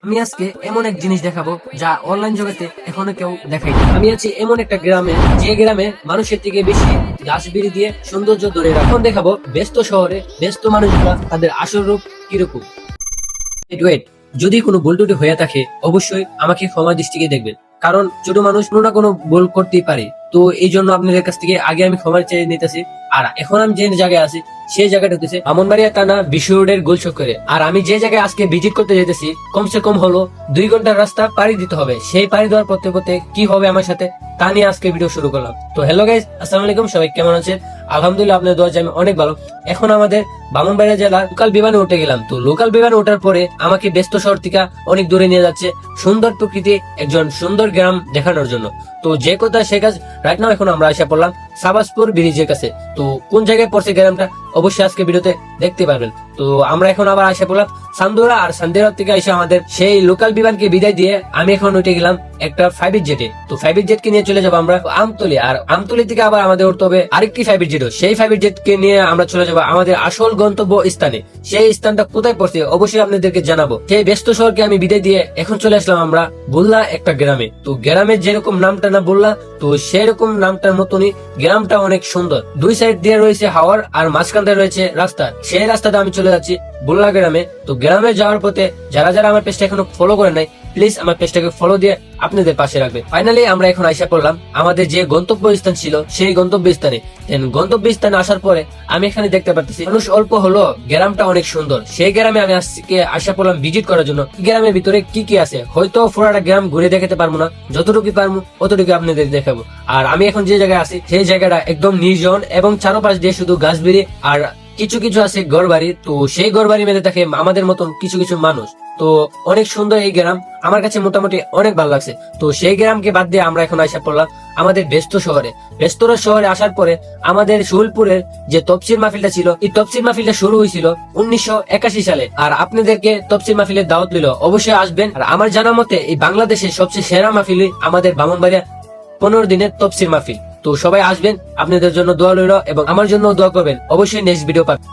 আমি আজকে এমন এক জিনিস দেখাবো যা অনলাইন জগতে এখনো কেউ দেখায়নি। আমি আছি এমন একটা গ্রামে, যে গ্রামে মানুষের থেকে বেশি গাছ বিড়ি দিয়ে সৌন্দর্য ধরে রাখে। এখন দেখাবো ব্যস্ত শহরে ব্যস্ত মানুষগুলা তাদের আসল রূপ কিরকম। ওয়েট, যদি কোনো ভুল ত্রুটি হয়ে থাকে অবশ্যই আমাকে ক্ষমা দৃষ্টিকে দেখবেন, কারণ ছোট মানুষ কোনো না কোনো ভুল করতেই পারে। তো এই জন্য আপনাদের কাছ থেকে আগে আমি ক্ষমা চেয়ে নিতেছি। আর এখন আমি যে জায়গায় আছি সেই জায়গাটা হতেছে ব্রাহ্মণবাড়িয়া থানা বিশ্ব রোডের গোলচক্করে। আর আমি যে জায়গায় আজকে ভিজিট করতে যেতেছি কমসে কম হলো 2 ঘন্টার রাস্তা পাড়ি দিতে হবে। সেই পাড়ি দেওয়ার পথে পথে কি হবে আমার সাথে তা নিয়ে আজকে ভিডিও শুরু করলাম। তো হ্যালো গাইস, আসসালামু আলাইকুম, সবাই কেমন আছেন? আলহামদুলিল্লাহ, আপনাদের দোয়া আমি অনেক ভালো। এখন আমাদের ব্রাহ্মণবাড়িয়া জেলার লোকাল বিমানে উঠে গেলাম। তো লোকাল বিমানে ওঠার পরে আমাকে ব্যস্ত শহর থেকে অনেক দূরে নিয়ে যাচ্ছে সুন্দর প্রকৃতি, একজন সুন্দর গ্রাম দেখানোর জন্য। তো যে কথা সে কাজ, রাইট নাও এখন আমরা এসে পড়লাম সাবাসপুর ব্রিজের কাছে। তো কোন জায়গায় পড়ছে গ্রামটা অবশ্যই আজকে ভিডিওতে দেখতে পারবেন। তো আমরা এখন আবার এসে পড়লাম সান্দুরা, আর সান্দিরা থেকে এসে আমাদের সেই লোকাল বিমানকে বিদায় দিয়ে আমি এখন উঠে গেলাম একটা 5 জেটে। তো 5 জেট কে নিয়ে চলে যাবো আমরা আমতলি, আর আমতলি থেকে আবার আমাদের উঠতে হবে আরেকটি 5 জেট। সেই 5 জেট কে নিয়ে আমরা চলে যাবো আমাদের আসল গন্তব্য স্থানে। সেই স্থানটা কোথায় পড়ছে অবশ্যই আপনাদেরকে জানাবো। সেই ব্যস্ত শহরকে আমি বিদায় দিয়ে এখন চলে আসলাম আমরা বুল্লা একটা গ্রামে। তো গ্রামের যেরকম নামটা না বুল্লা, তো সেরকম নামটার মতনই গ্রামটা অনেক সুন্দর। 2 সাইড দিয়ে রয়েছে হাওয়ার, আর মাঝখানটা রয়েছে রাস্তা। সেই রাস্তাতে আমি চলে যাচ্ছি বুল্লা গ্রামে। তো গ্রামে যাওয়ার পথে যারা যারা আমার পেজটা এখনো ফলো করে নাই, প্লিজ আমার পেজটাকে ফলো দিয়ে আপনাদের পাশে রাখবে। ফাইনালি আমরা এখন আইসা পড়লাম আমাদের যে গন্তব্য স্থান ছিল সেই গন্তব্য স্থানে। গন্তব্য স্থানে আসার পরে আমি এখানে দেখতে পাচ্ছি মানুষ অল্প হলো, গ্রামটা অনেক সুন্দর। সেই গ্রামে আমি আজকে আশা পড়লাম ভিজিট করার জন্য। গ্রামের ভিতরে কি কি আছে হয়তো পুরাটা গ্রাম ঘুরে দেখাতে পারবো না, যতটুকু পারবো অতটুকু আপনাদের দেখাবো। আর আমি এখন যে জায়গায় আছি সেই জায়গাটা একদম নির্জন এবং চারপাশ দিয়ে শুধু গাছবিড়ি, আর কিছু কিছু আছে ঘর বাড়ি। তো সেই ঘর বাড়ি মেরে থাকে আমাদের মতন কিছু কিছু মানুষ। তো অনেক সুন্দর এই গ্রাম, আমার কাছে মোটামুটি অনেক ভালো লাগছে। তো সেই গ্রামকে বাদ দিয়ে আমরা এখন আসা পড়লাম আমাদের ব্যস্ত শহরে। ব্যস্ত শহরে আসার পরে আমাদের সুলপুরের যে তফসির মাহফিলটা ছিল, এই তফসির মাহফিলটা শুরু হয়েছিল 1981 সালে। আর আপনাদেরকে তফসির মাহফিলের দাওয়াত দিল, অবশ্যই আসবেন। আর আমার জানা মতে এই বাংলাদেশের সবচেয়ে সেরা মাহফিল আমাদের ব্রাহ্মণবাড়িয়া 15 দিনের তফসির মাহফিল। তো সবাই আসবেন, আপনাদের জন্য দোয়া রইল এবং আমার জন্য দোয়া করবেন। অবশ্যই নেক্সট ভিডিও পাবেন।